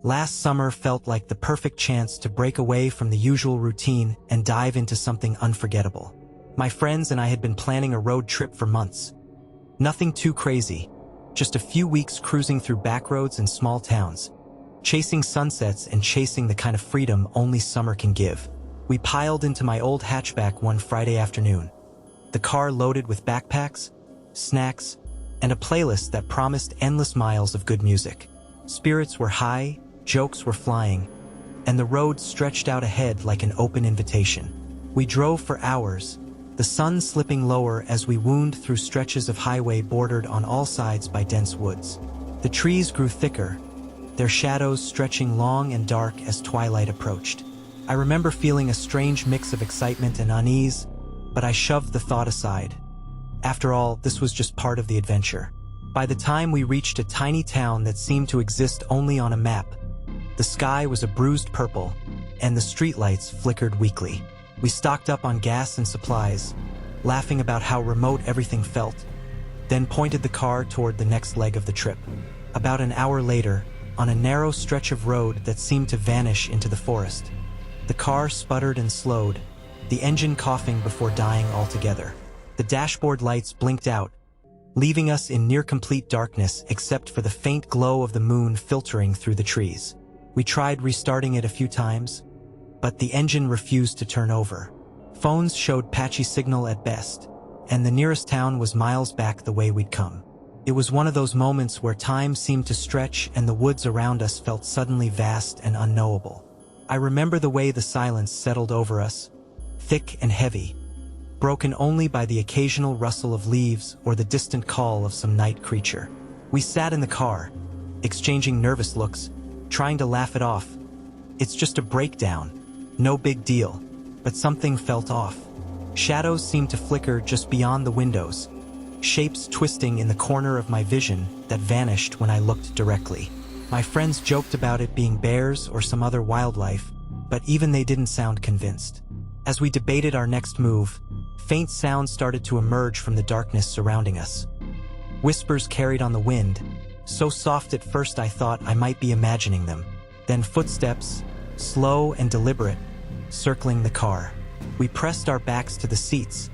Last summer felt like the perfect chance to break away from the usual routine and dive into something unforgettable. My friends and I had been planning a road trip for months. Nothing too crazy, just a few weeks cruising through backroads and small towns, chasing sunsets and chasing the kind of freedom only summer can give. We piled into my old hatchback one Friday afternoon, the car loaded with backpacks, snacks, and a playlist that promised endless miles of good music. Spirits were high, jokes were flying, and the road stretched out ahead like an open invitation. We drove for hours, the sun slipping lower as we wound through stretches of highway bordered on all sides by dense woods. The trees grew thicker, their shadows stretching long and dark as twilight approached. I remember feeling a strange mix of excitement and unease, but I shoved the thought aside. After all, this was just part of the adventure. By the time we reached a tiny town that seemed to exist only on a map, the sky was a bruised purple, and the streetlights flickered weakly. We stocked up on gas and supplies, laughing about how remote everything felt, then pointed the car toward the next leg of the trip. About an hour later, on a narrow stretch of road that seemed to vanish into the forest, the car sputtered and slowed, the engine coughing before dying altogether. The dashboard lights blinked out, leaving us in near-complete darkness except for the faint glow of the moon filtering through the trees. We tried restarting it a few times, but the engine refused to turn over. Phones showed patchy signal at best, and the nearest town was miles back the way we'd come. It was one of those moments where time seemed to stretch and the woods around us felt suddenly vast and unknowable. I remember the way the silence settled over us, thick and heavy, broken only by the occasional rustle of leaves or the distant call of some night creature. We sat in the car, exchanging nervous looks, trying to laugh it off. It's just a breakdown, no big deal, but something felt off. Shadows seemed to flicker just beyond the windows, shapes twisting in the corner of my vision that vanished when I looked directly. My friends joked about it being bears or some other wildlife, but even they didn't sound convinced. As we debated our next move, faint sounds started to emerge from the darkness surrounding us. Whispers carried on the wind, so soft at first I thought I might be imagining them. Then footsteps, slow and deliberate, circling the car. We pressed our backs to the seats,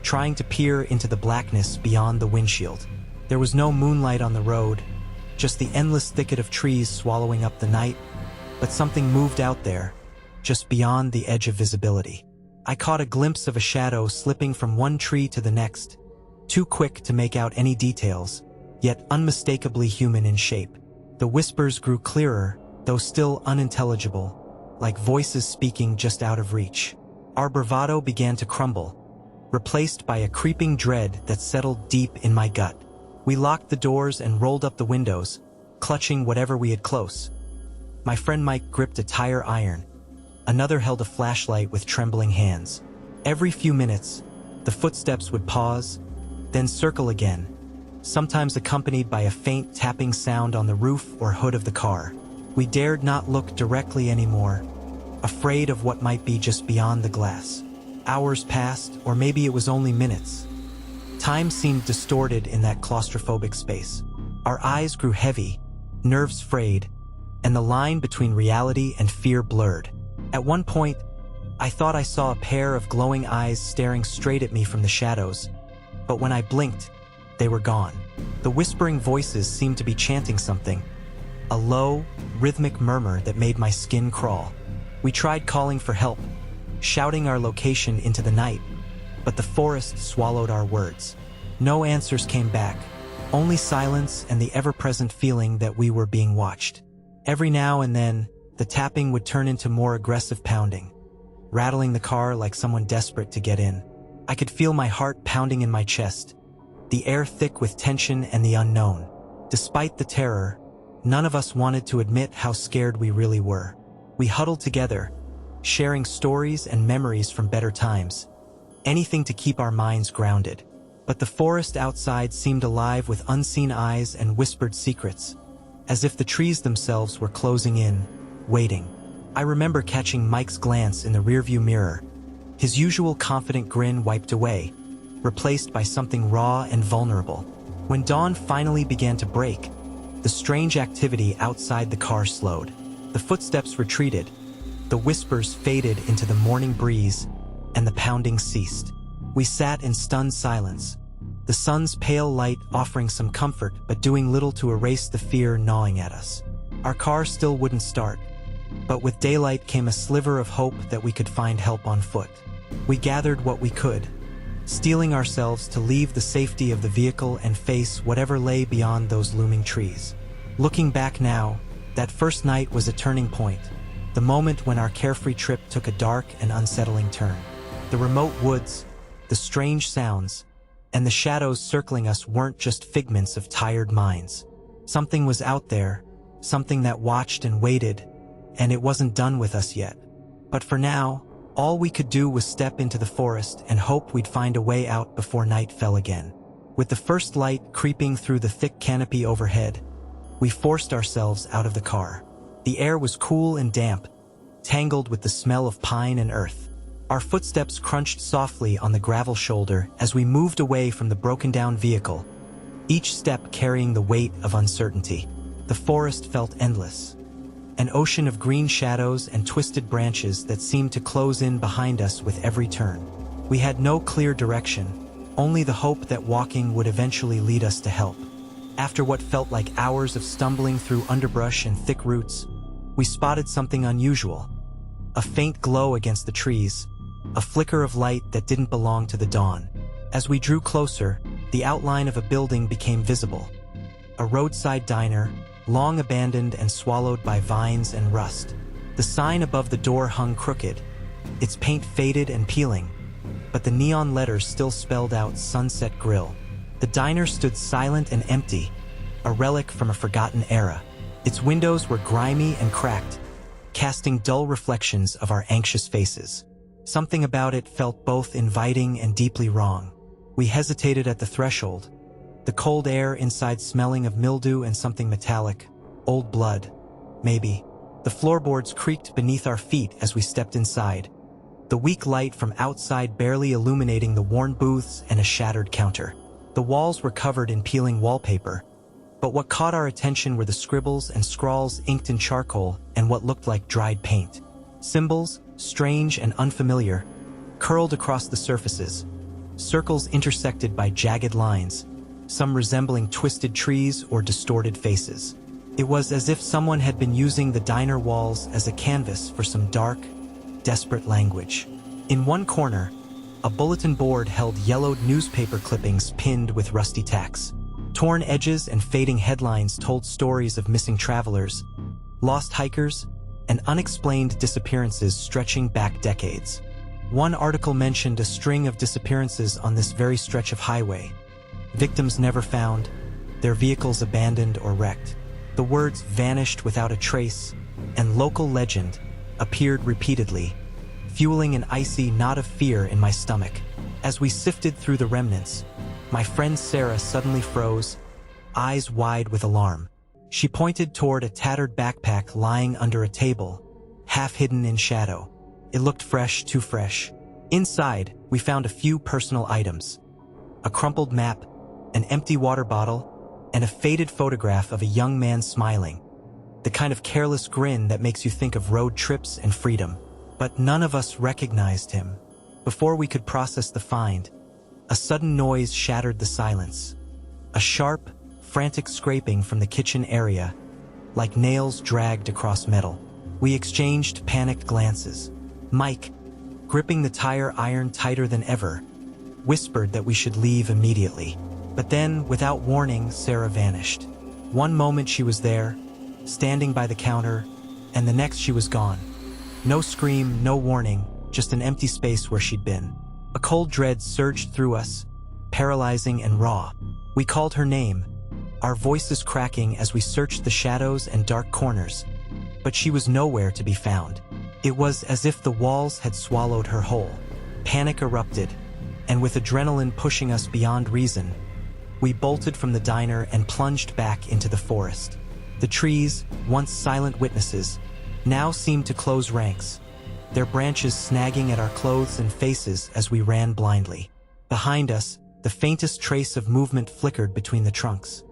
trying to peer into the blackness beyond the windshield. There was no moonlight on the road, just the endless thicket of trees swallowing up the night, but something moved out there, just beyond the edge of visibility. I caught a glimpse of a shadow slipping from one tree to the next, too quick to make out any details, yet unmistakably human in shape. The whispers grew clearer, though still unintelligible, like voices speaking just out of reach. Our bravado began to crumble, replaced by a creeping dread that settled deep in my gut. We locked the doors and rolled up the windows, clutching whatever we had close. My friend Mike gripped a tire iron. Another held a flashlight with trembling hands. Every few minutes, the footsteps would pause, then circle again, sometimes accompanied by a faint tapping sound on the roof or hood of the car. We dared not look directly anymore, afraid of what might be just beyond the glass. Hours passed, or maybe it was only minutes. Time seemed distorted in that claustrophobic space. Our eyes grew heavy, nerves frayed, and the line between reality and fear blurred. At one point, I thought I saw a pair of glowing eyes staring straight at me from the shadows, but when I blinked, they were gone. The whispering voices seemed to be chanting something, a low, rhythmic murmur that made my skin crawl. We tried calling for help, shouting our location into the night, but the forest swallowed our words. No answers came back, only silence and the ever-present feeling that we were being watched. Every now and then, the tapping would turn into more aggressive pounding, rattling the car like someone desperate to get in. I could feel my heart pounding in my chest, the air thick with tension and the unknown. Despite the terror, none of us wanted to admit how scared we really were. We huddled together, sharing stories and memories from better times, anything to keep our minds grounded. But the forest outside seemed alive with unseen eyes and whispered secrets, as if the trees themselves were closing in, waiting. I remember catching Mike's glance in the rearview mirror, his usual confident grin wiped away, replaced by something raw and vulnerable. When dawn finally began to break, the strange activity outside the car slowed. The footsteps retreated, the whispers faded into the morning breeze, and the pounding ceased. We sat in stunned silence, the sun's pale light offering some comfort but doing little to erase the fear gnawing at us. Our car still wouldn't start, but with daylight came a sliver of hope that we could find help on foot. We gathered what we could, steeling ourselves to leave the safety of the vehicle and face whatever lay beyond those looming trees. Looking back now, that first night was a turning point, the moment when our carefree trip took a dark and unsettling turn. The remote woods, the strange sounds, and the shadows circling us weren't just figments of tired minds. Something was out there, something that watched and waited, and it wasn't done with us yet. But for now, all we could do was step into the forest and hope we'd find a way out before night fell again. With the first light creeping through the thick canopy overhead, we forced ourselves out of the car. The air was cool and damp, tangled with the smell of pine and earth. Our footsteps crunched softly on the gravel shoulder as we moved away from the broken-down vehicle, each step carrying the weight of uncertainty. The forest felt endless, an ocean of green shadows and twisted branches that seemed to close in behind us with every turn. We had no clear direction, only the hope that walking would eventually lead us to help. After what felt like hours of stumbling through underbrush and thick roots, we spotted something unusual. A faint glow against the trees, a flicker of light that didn't belong to the dawn. As we drew closer, the outline of a building became visible. A roadside diner, long abandoned and swallowed by vines and rust. The sign above the door hung crooked, its paint faded and peeling, but the neon letters still spelled out Sunset Grill. The diner stood silent and empty, a relic from a forgotten era. Its windows were grimy and cracked, casting dull reflections of our anxious faces. Something about it felt both inviting and deeply wrong. We hesitated at the threshold, the cold air inside smelling of mildew and something metallic, old blood, maybe. The floorboards creaked beneath our feet as we stepped inside, the weak light from outside barely illuminating the worn booths and a shattered counter. The walls were covered in peeling wallpaper, but what caught our attention were the scribbles and scrawls inked in charcoal and what looked like dried paint. Symbols, strange and unfamiliar, curled across the surfaces, circles intersected by jagged lines, some resembling twisted trees or distorted faces. It was as if someone had been using the diner walls as a canvas for some dark, desperate language. In one corner, a bulletin board held yellowed newspaper clippings pinned with rusty tacks. Torn edges and fading headlines told stories of missing travelers, lost hikers, and unexplained disappearances stretching back decades. One article mentioned a string of disappearances on this very stretch of highway. Victims never found, their vehicles abandoned or wrecked. The words "vanished without a trace" and "local legend" appeared repeatedly, fueling an icy knot of fear in my stomach. As we sifted through the remnants, my friend Sarah suddenly froze, eyes wide with alarm. She pointed toward a tattered backpack lying under a table, half hidden in shadow. It looked fresh, too fresh. Inside, we found a few personal items: a crumpled map, an empty water bottle, and a faded photograph of a young man smiling, the kind of careless grin that makes you think of road trips and freedom. But none of us recognized him. Before we could process the find, a sudden noise shattered the silence. A sharp, frantic scraping from the kitchen area, like nails dragged across metal. We exchanged panicked glances. Mike, gripping the tire iron tighter than ever, whispered that we should leave immediately. But then, without warning, Sarah vanished. One moment she was there, standing by the counter, and the next she was gone. No scream, no warning, just an empty space where she'd been. A cold dread surged through us, paralyzing and raw. We called her name, our voices cracking as we searched the shadows and dark corners, but she was nowhere to be found. It was as if the walls had swallowed her whole. Panic erupted, and with adrenaline pushing us beyond reason, we bolted from the diner and plunged back into the forest. The trees, once silent witnesses, now seemed to close ranks, their branches snagging at our clothes and faces as we ran blindly. Behind us, the faintest trace of movement flickered between the trunks.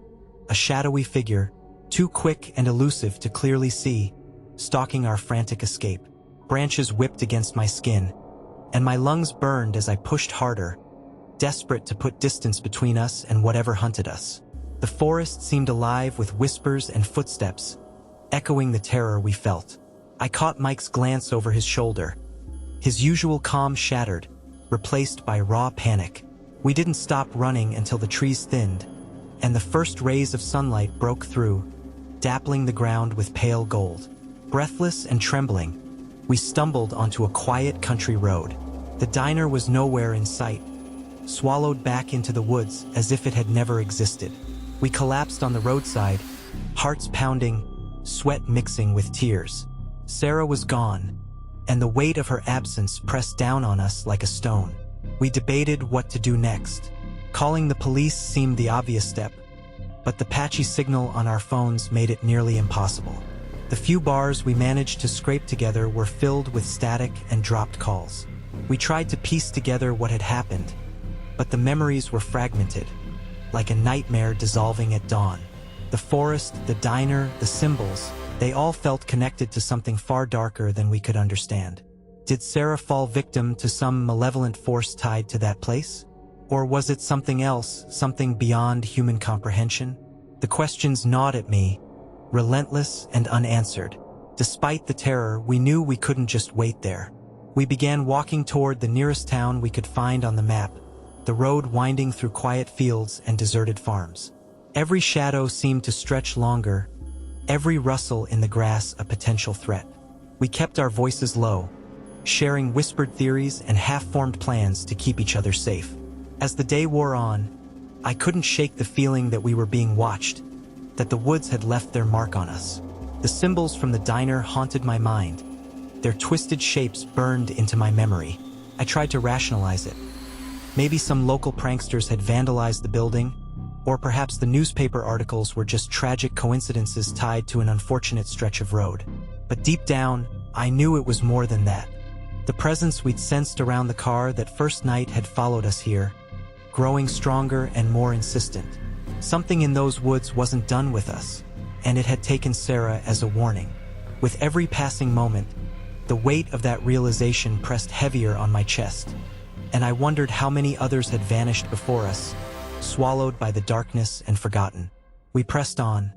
A shadowy figure, too quick and elusive to clearly see, stalking our frantic escape. Branches whipped against my skin, and my lungs burned as I pushed harder, desperate to put distance between us and whatever hunted us. The forest seemed alive with whispers and footsteps, echoing the terror we felt. I caught Mike's glance over his shoulder. His usual calm shattered, replaced by raw panic. We didn't stop running until the trees thinned, and the first rays of sunlight broke through, dappling the ground with pale gold. Breathless and trembling, we stumbled onto a quiet country road. The diner was nowhere in sight, swallowed back into the woods as if it had never existed. We collapsed on the roadside, hearts pounding, sweat mixing with tears. Sarah was gone, and the weight of her absence pressed down on us like a stone. We debated what to do next. Calling the police seemed the obvious step, but the patchy signal on our phones made it nearly impossible. The few bars we managed to scrape together were filled with static and dropped calls. We tried to piece together what had happened, but the memories were fragmented, like a nightmare dissolving at dawn. The forest, the diner, the symbols, they all felt connected to something far darker than we could understand. Did Sarah fall victim to some malevolent force tied to that place? Or was it something else, something beyond human comprehension? The questions gnawed at me, relentless and unanswered. Despite the terror, we knew we couldn't just wait there. We began walking toward the nearest town we could find on the map, the road winding through quiet fields and deserted farms. Every shadow seemed to stretch longer, every rustle in the grass a potential threat. We kept our voices low, sharing whispered theories and half-formed plans to keep each other safe. As the day wore on, I couldn't shake the feeling that we were being watched, that the woods had left their mark on us. The symbols from the diner haunted my mind. Their twisted shapes burned into my memory. I tried to rationalize it. Maybe some local pranksters had vandalized the building, or perhaps the newspaper articles were just tragic coincidences tied to an unfortunate stretch of road. But deep down, I knew it was more than that. The presence we'd sensed around the car that first night had followed us here, growing stronger and more insistent. Something in those woods wasn't done with us, and it had taken Sarah as a warning. With every passing moment, the weight of that realization pressed heavier on my chest, and I wondered how many others had vanished before us, swallowed by the darkness and forgotten. We pressed on,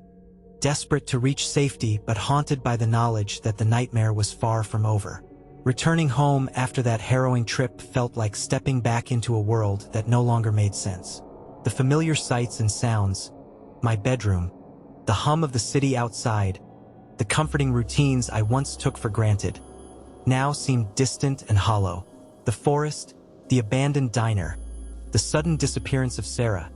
desperate to reach safety but haunted by the knowledge that the nightmare was far from over. Returning home after that harrowing trip felt like stepping back into a world that no longer made sense. The familiar sights and sounds, my bedroom, the hum of the city outside, the comforting routines I once took for granted, now seemed distant and hollow. The forest, the abandoned diner, the sudden disappearance of Sarah,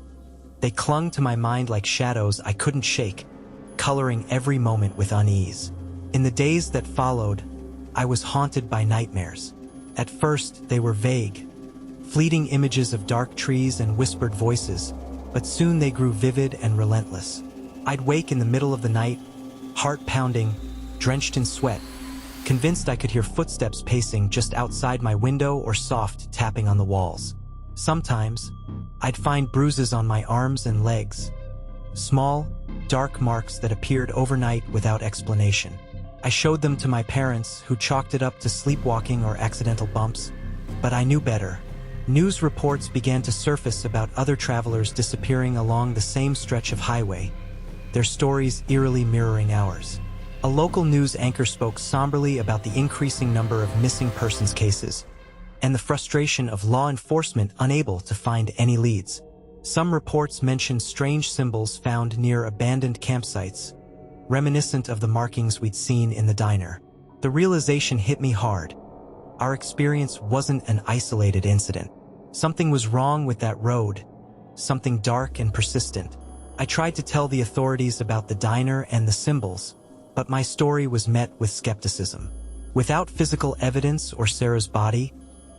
they clung to my mind like shadows I couldn't shake, coloring every moment with unease. In the days that followed, I was haunted by nightmares. At first, they were vague, fleeting images of dark trees and whispered voices, but soon they grew vivid and relentless. I'd wake in the middle of the night, heart pounding, drenched in sweat, convinced I could hear footsteps pacing just outside my window or soft tapping on the walls. Sometimes, I'd find bruises on my arms and legs, small, dark marks that appeared overnight without explanation. I showed them to my parents, who chalked it up to sleepwalking or accidental bumps, but I knew better. News reports began to surface about other travelers disappearing along the same stretch of highway, their stories eerily mirroring ours. A local news anchor spoke somberly about the increasing number of missing persons cases and the frustration of law enforcement unable to find any leads. Some reports mentioned strange symbols found near abandoned campsites, reminiscent of the markings we'd seen in the diner. The realization hit me hard. Our experience wasn't an isolated incident. Something was wrong with that road, something dark and persistent. I tried to tell the authorities about the diner and the symbols, but my story was met with skepticism. Without physical evidence or Sarah's body,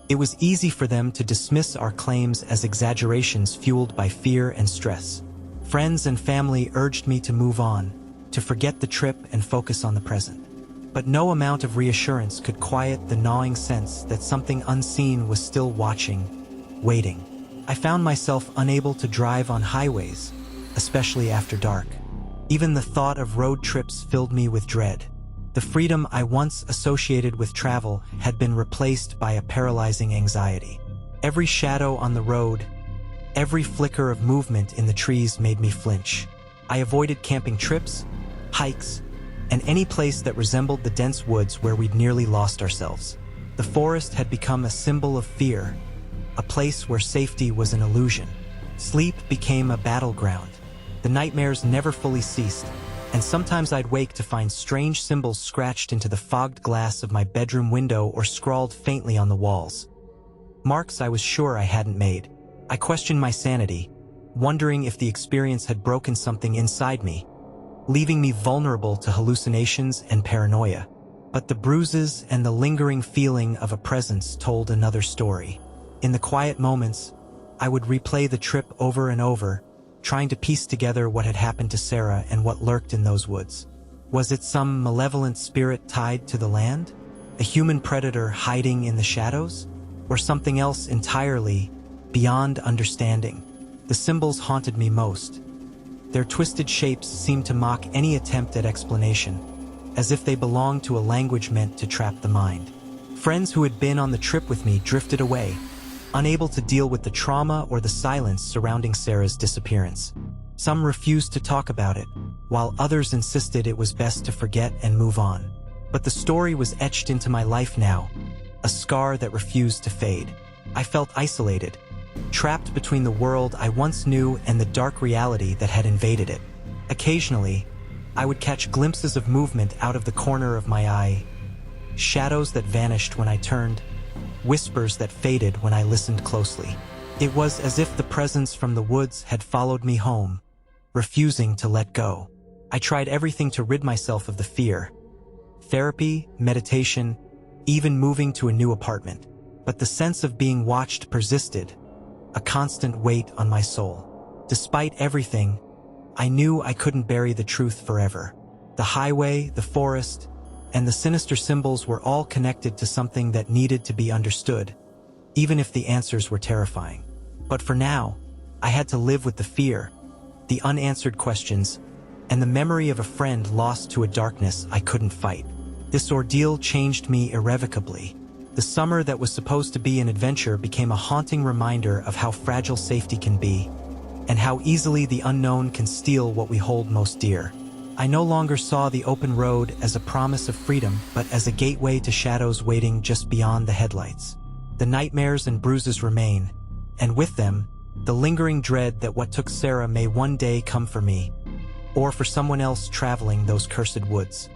it was easy for them to dismiss our claims as exaggerations fueled by fear and stress. Friends and family urged me to move on, to forget the trip and focus on the present. But no amount of reassurance could quiet the gnawing sense that something unseen was still watching, waiting. I found myself unable to drive on highways, especially after dark. Even the thought of road trips filled me with dread. The The freedom I once associated with travel had been replaced by a paralyzing anxiety. Every shadow on the road, every flicker of movement in the trees made me flinch. I avoided camping trips, hikes, and any place that resembled the dense woods where we'd nearly lost ourselves. The forest had become a symbol of fear, a place where safety was an illusion. Sleep became a battleground. The nightmares never fully ceased, and sometimes I'd wake to find strange symbols scratched into the fogged glass of my bedroom window or scrawled faintly on the walls. Marks I was sure I hadn't made. I questioned my sanity, wondering if the experience had broken something inside me, leaving me vulnerable to hallucinations and paranoia. But the bruises and the lingering feeling of a presence told another story. In the quiet moments, I would replay the trip over and over, trying to piece together what had happened to Sarah and what lurked in those woods. Was it some malevolent spirit tied to the land? A human predator hiding in the shadows? Or something else entirely beyond understanding? The symbols haunted me most. Their twisted shapes seemed to mock any attempt at explanation, as if they belonged to a language meant to trap the mind. Friends who had been on the trip with me drifted away, unable to deal with the trauma or the silence surrounding Sarah's disappearance. Some refused to talk about it, while others insisted it was best to forget and move on. But the story was etched into my life now, a scar that refused to fade. I felt isolated, trapped between the world I once knew and the dark reality that had invaded it. Occasionally, I would catch glimpses of movement out of the corner of my eye, shadows that vanished when I turned, whispers that faded when I listened closely. It was as if the presence from the woods had followed me home, refusing to let go. I tried everything to rid myself of the fear. Therapy, meditation, even moving to a new apartment. But the sense of being watched persisted, a constant weight on my soul. Despite everything, I knew I couldn't bury the truth forever. The highway, the forest, and the sinister symbols were all connected to something that needed to be understood, even if the answers were terrifying. But for now, I had to live with the fear, the unanswered questions, and the memory of a friend lost to a darkness I couldn't fight. This ordeal changed me irrevocably. The summer that was supposed to be an adventure became a haunting reminder of how fragile safety can be, and how easily the unknown can steal what we hold most dear. I no longer saw the open road as a promise of freedom, but as a gateway to shadows waiting just beyond the headlights. The nightmares and bruises remain, and with them, the lingering dread that what took Sarah may one day come for me, or for someone else traveling those cursed woods.